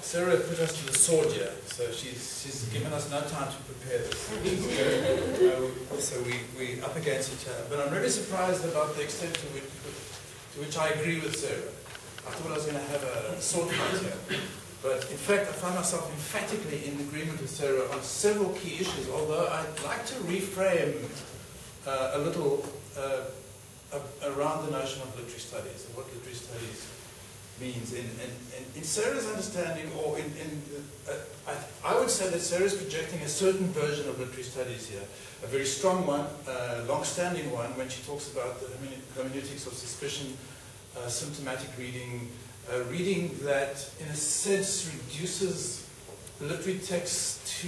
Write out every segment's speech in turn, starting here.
Sarah put us to the sword here, so she's given us no time to prepare this. So we're up against each other. But I'm really surprised about the extent to which I agree with Sarah. I thought I was going to have a sword fight here. But in fact, I find myself emphatically in agreement with Sarah on several key issues, although I'd like to reframe a little around the notion of literary studies and what literary studies means. In Sarah's understanding, or I would say that Sarah's projecting a certain version of literary studies here, a very strong one, long-standing one, when she talks about the hermeneutics of suspicion, symptomatic reading, reading that, in a sense, reduces literary texts to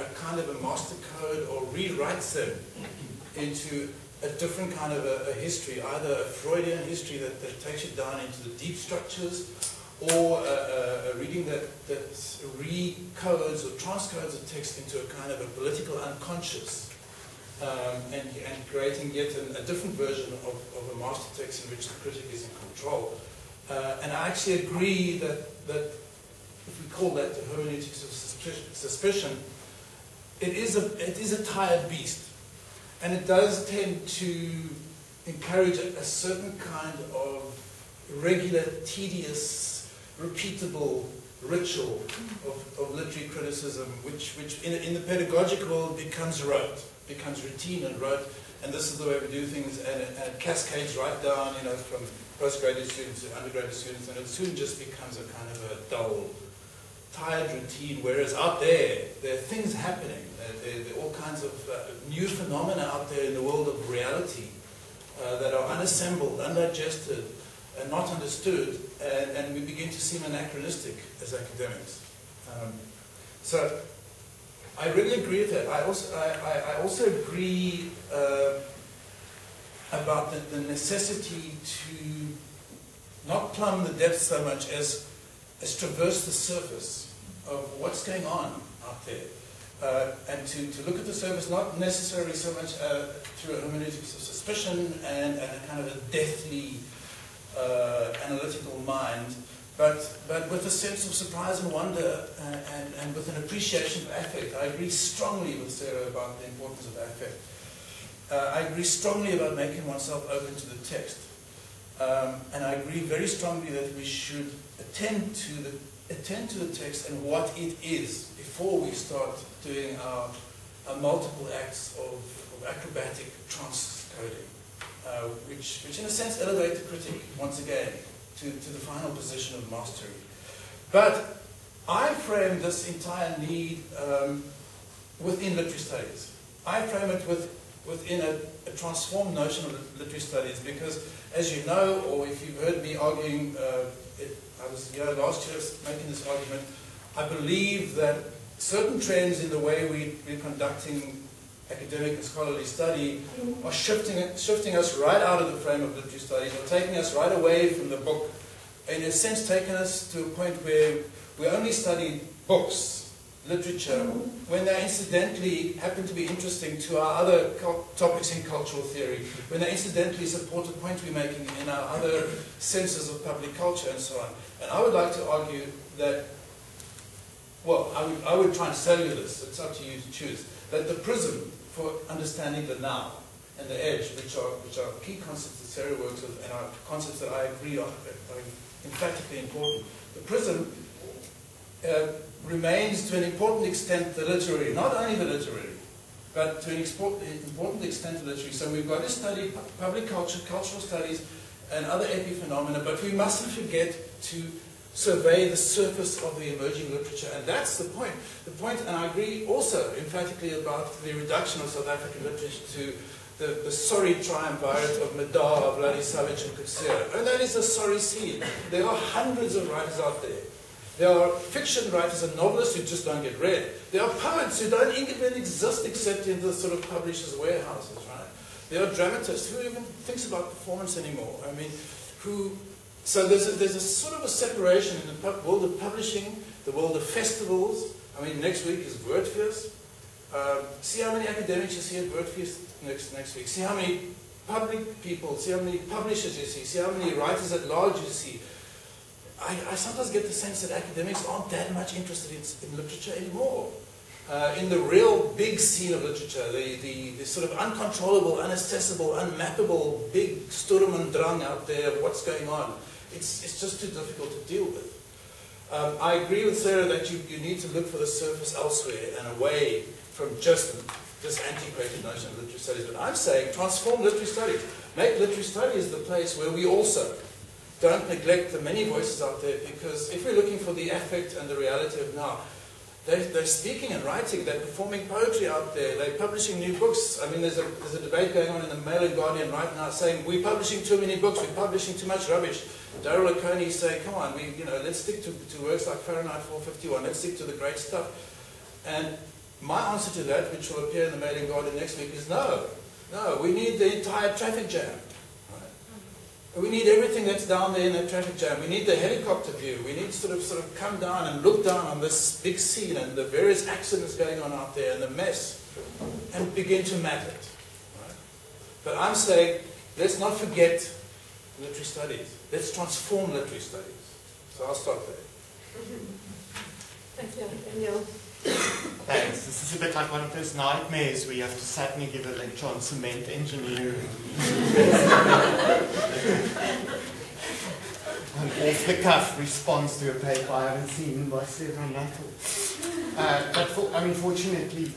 a kind of a master code or rewrites them into a different kind of a history, either a Freudian history that takes you down into the deep structures, or a reading that recodes or transcodes a text into a kind of a political unconscious, and creating yet a different version of a master text in which the critic is in control. And I actually agree that if we call that the hermeneutics of suspicion, it is a tired beast. And it does tend to encourage a certain kind of regular, tedious, repeatable ritual of literary criticism, which in the pedagogic world becomes rote, becomes routine and rote, and this is the way we do things, and it cascades right down, from postgraduate students to undergraduate students, and it soon just becomes a kind of a dull, tired routine, whereas out there are things happening. There are all kinds of new phenomena out there in the world of reality that are unassembled, undigested, and not understood, and we begin to seem anachronistic as academics. So I really agree with that. I also agree about the necessity to not plumb the depths so much as traverse the surface of what's going on out there. And to look at the surface, not necessarily so much through a hermeneutics of suspicion and a kind of a deathly analytical mind, but with a sense of surprise and wonder and with an appreciation of affect. I agree strongly with Sarah about the importance of affect. I agree strongly about making oneself open to the text. And I agree very strongly that we should attend to the text and what it is before we start doing our multiple acts of acrobatic transcoding, which in a sense elevate the critic once again to the final position of mastery. But I frame this entire need within literary studies. I frame it within a transformed notion of literary studies, because, as you know, or if you've heard me arguing, I was here last year making this argument, I believe that certain trends in the way we're conducting academic and scholarly study are shifting us right out of the frame of literary studies, or taking us right away from the book, in a sense taking us to a point where we only study books, literature, when they incidentally happen to be interesting to our other topics in cultural theory, when they incidentally support the point we're making in our other senses of public culture and so on. And I would like to argue that, well, I would try and sell you this, it's up to you to choose, that the prism for understanding the now and the edge, which are key concepts that Sarah works with and are concepts that I agree on, are emphatically important. The prism remains to an important extent the literary, not only the literary, but to an important extent the literary. So we've got to study public culture, cultural studies, and other epiphenomena, but we mustn't forget to survey the surface of the emerging literature, and that's the point. The point, and I agree also emphatically about the reduction of South African literature to the sorry triumvirate of Madar, Vladislavic, and Kutsera. And that is a sorry scene. There are hundreds of writers out there. There are fiction writers and novelists who just don't get read. There are poets who don't even exist except in the sort of publishers' warehouses, right? There are dramatists who even thinks about performance anymore. I mean, so there's a sort of a separation in the world of publishing, the world of festivals. I mean, next week is Wordfeest. See how many academics you see at Wordfeest next week. See how many public people, see how many publishers you see how many writers at large you see. I sometimes get the sense that academics aren't that much interested in literature anymore. In the real big scene of literature, the sort of uncontrollable, inaccessible, unmappable, big Sturm und Drang out there of what's going on, it's just too difficult to deal with. I agree with Sarah that you need to look for the surface elsewhere and away from just this antiquated notion of literary studies. But I'm saying transform literary studies. Make literary studies the place where we also don't neglect the many voices out there, because if we're looking for the affect and the reality of now, they're speaking and writing, they're performing poetry out there, they're publishing new books. I mean, there's a debate going on in the Mail and Guardian right now saying, we're publishing too many books, we're publishing too much rubbish. Daryl Oconee is saying, come on, let's stick to works like Fahrenheit 451, let's stick to the great stuff. And my answer to that, which will appear in the Mail and Guardian next week, is no, we need the entire traffic jam. We need everything that's down there in that traffic jam. We need the helicopter view. We need to sort of come down and look down on this big scene and the various accidents going on out there and the mess, and begin to map it. Right? But I'm saying, let's not forget literary studies. Let's transform literary studies. So I'll stop there. Thank you, Daniel. Thanks. This is a bit like one of those nightmares where you have to suddenly give a lecture on cement engineering. An off-the-cuff response to a paper I haven't seen by Sarah Nuttall. But fortunately,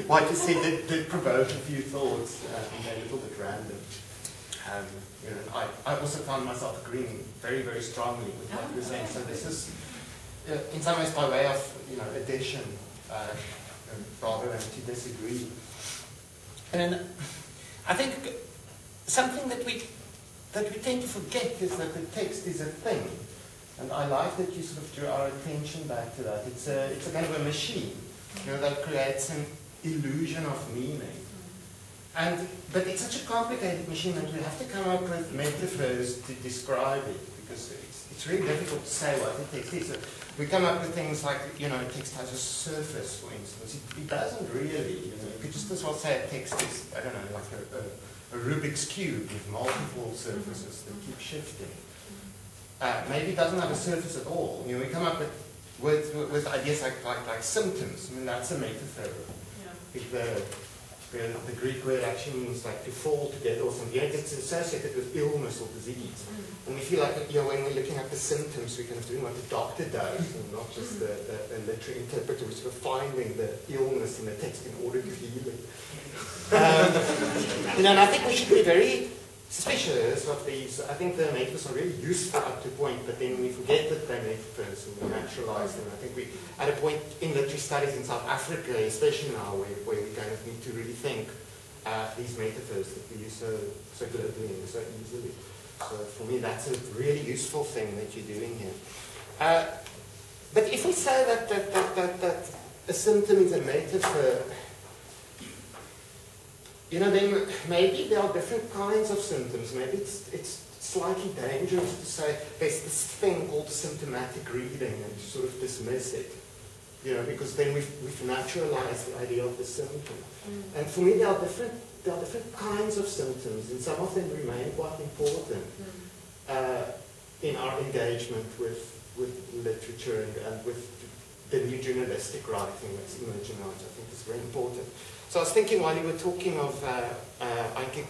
what you said did provoke a few thoughts, and they're a little bit random. I also found myself agreeing very, very strongly with what you were saying. So this is, in some ways, by way of addition, rather than to disagree. And I think something that we tend to forget is that the text is a thing, and I like that you sort of drew our attention back to that. It's a kind of a machine, that creates an illusion of meaning. But it's such a complicated machine that we have to come up with metaphors to describe it, because it's really difficult to say what the text is. So we come up with things like, a text has a surface, for instance. It doesn't really, You could just as well say a text is, I don't know, like a Rubik's Cube with multiple surfaces that keep shifting. Maybe it doesn't have a surface at all. We come up with ideas like symptoms. I mean, that's a metaphor. Yeah. The Greek word actually means like to fall together or something. It's associated with illness or disease. And we feel like, when we're looking at the symptoms, we're kind of doing what the doctor does, and not just the literary interpreter, which is finding the illness in the text in order to heal it. And I think we should be very suspicious of these. I think the metaphors are really useful up to a point, but then we forget that they're metaphors and we naturalize them. I think we, at a point in literary studies in South Africa, especially now, where we kind of need to really think these metaphors that we use so glibly and so easily. So for me, that's a really useful thing that you're doing here. But if we say that a symptom is a metaphor, then maybe there are different kinds of symptoms. Maybe it's slightly dangerous to say there's this thing called symptomatic reading and to sort of dismiss it, because then we've naturalized the idea of the symptom. And for me, there are different kinds of symptoms, and some of them remain quite important in our engagement with literature and with the new journalistic writing that's emerging out. I think it's very important. So I was thinking while you were talking of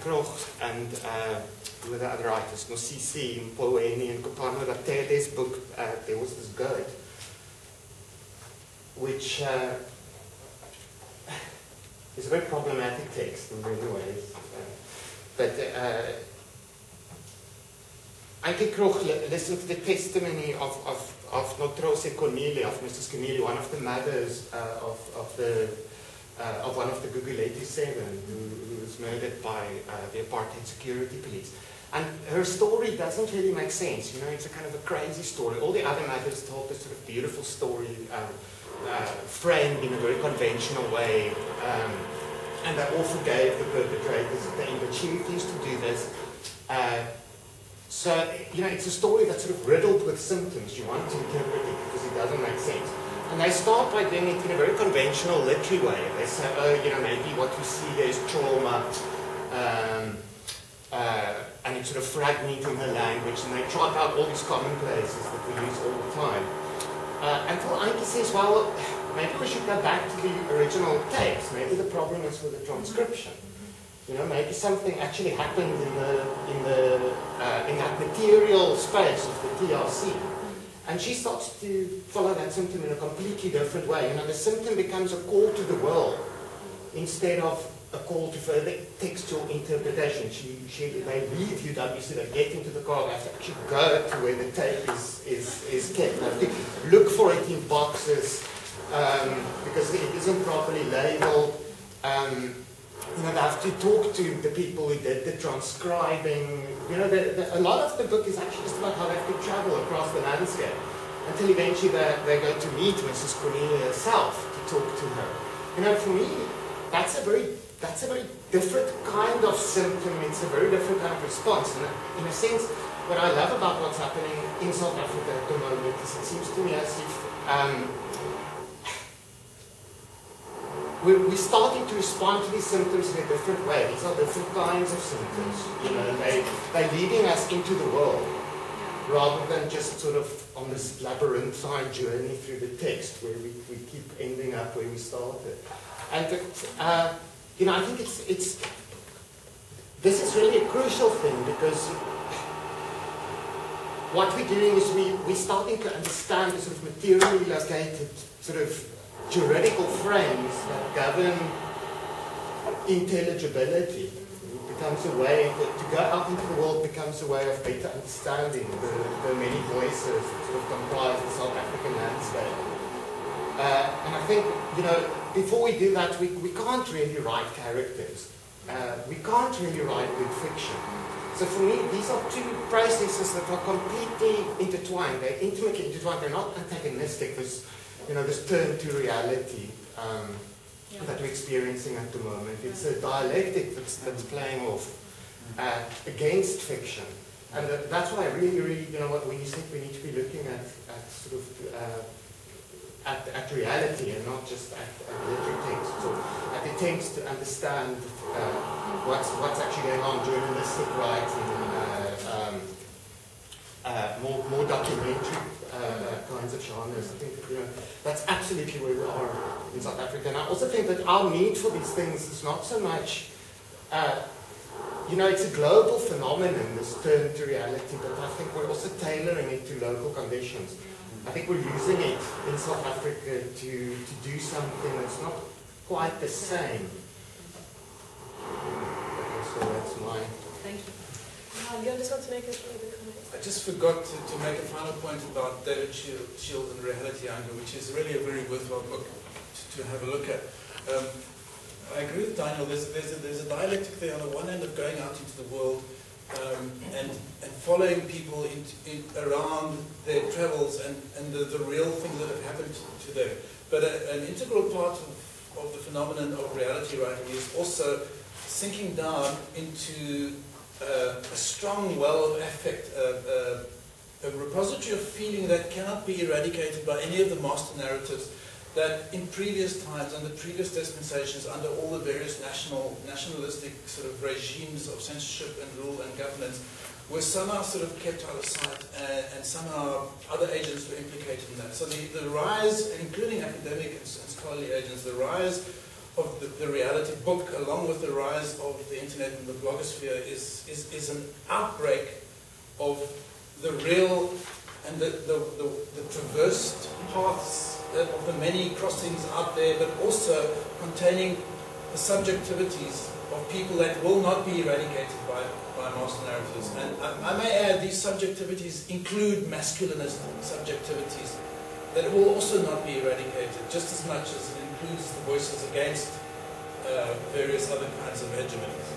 Kock and who are the other writers, Nosisi and Polweni and Kopano, that Tede's book, there was this guide, which is a very problematic text in many ways. But Kock listened to the testimony of Notrose Cornelia, of Mrs. Cornelia, one of the mothers of one of the Guguletu 7 who was murdered by the apartheid security police. And her story doesn't really make sense. It's a kind of a crazy story. All the other mothers told this sort of beautiful story, framed in a very conventional way, and they all forgave the perpetrators at the end, but she refused to do this. So, it's a story that's sort of riddled with symptoms. You want to interpret it because it doesn't make sense. And they start by doing it in a very conventional literary way. They say, maybe what we see there is trauma, and it's sort of fragmenting her language, and they trot out all these commonplaces that we use all the time. Until Anke says, well, maybe we should go back to the original text. Maybe the problem is with the transcription. You know, maybe something actually happened in that material space of the TRC. And she starts to follow that symptom in a completely different way. You know, the symptom becomes a call to the world instead of a call to further textual interpretation. They leave UWC, they get into the car, they have to actually go to where the tape is kept. They have to look for it in boxes because it isn't properly labeled. You know, they have to talk to the people who did the transcribing. You know, a lot of the book is actually just about how they have to travel across the landscape until eventually they go to meet Mrs. Cornelia herself to talk to her. You know, for me, that's a very different kind of symptom. It's a very different kind of response. And in a sense, what I love about what's happening in South Africa at the moment is it seems to me as if we're starting to respond to these symptoms in a different way. These are different kinds of symptoms. You know, they're leading us into the world rather than just sort of on this labyrinthine journey through the text where we keep ending up where we started. And you know, I think this is really a crucial thing because what we're doing is we're starting to understand the sort of materially located sort of juridical frames that govern intelligibility. It becomes a way to go out into the world becomes a way of better understanding the many voices that sort of comprise the South African landscape. And I think, you know, before we do that, we can't really write characters. We can't really write good fiction. So for me, these are two processes that are completely intertwined. They're intimately intertwined. They're not antagonistic. There's, you know, this turn to reality that we're experiencing at the moment. It's a dialectic that's playing off against fiction. And that's why I really, you know, when you think we need to be looking at sort of at reality and not just at literary text, or at attempts to understand what's actually going on, journalistic writing, more documentary kinds of genres. I think, you know, that's absolutely where we are in South Africa. And I also think that our need for these things is not so much, you know, it's a global phenomenon, this turn to reality, but I think we're also tailoring it to local conditions. I think we're using it in South Africa to do something that's not quite the same. So that's my... Thank you. You just want to make a further comment? I just forgot to make a final point about David Shield and Reality Anger, which is really a very worthwhile book to have a look at. I agree with Daniel. There's a dialectic there on the one end of going out into the world and following people around their travels and the real things that have happened to them. But an integral part of the phenomenon of reality writing is also sinking down into a strong well of affect, a repository of feeling that cannot be eradicated by any of the master narratives that in previous times, under previous dispensations, under all the various nationalistic sort of regimes of censorship and rule and governance, were somehow sort of kept out of sight, and somehow other agents were implicated in that. So the rise, including academic and scholarly agents, the rise of the reality book, along with the rise of the internet and the blogosphere, is an outbreak of the real and the traversed paths of the many crossings out there, but also containing the subjectivities of people that will not be eradicated by master narratives. And I may add, these subjectivities include masculinist subjectivities that will also not be eradicated, just as much as it includes the voices against various other kinds of hegemonies.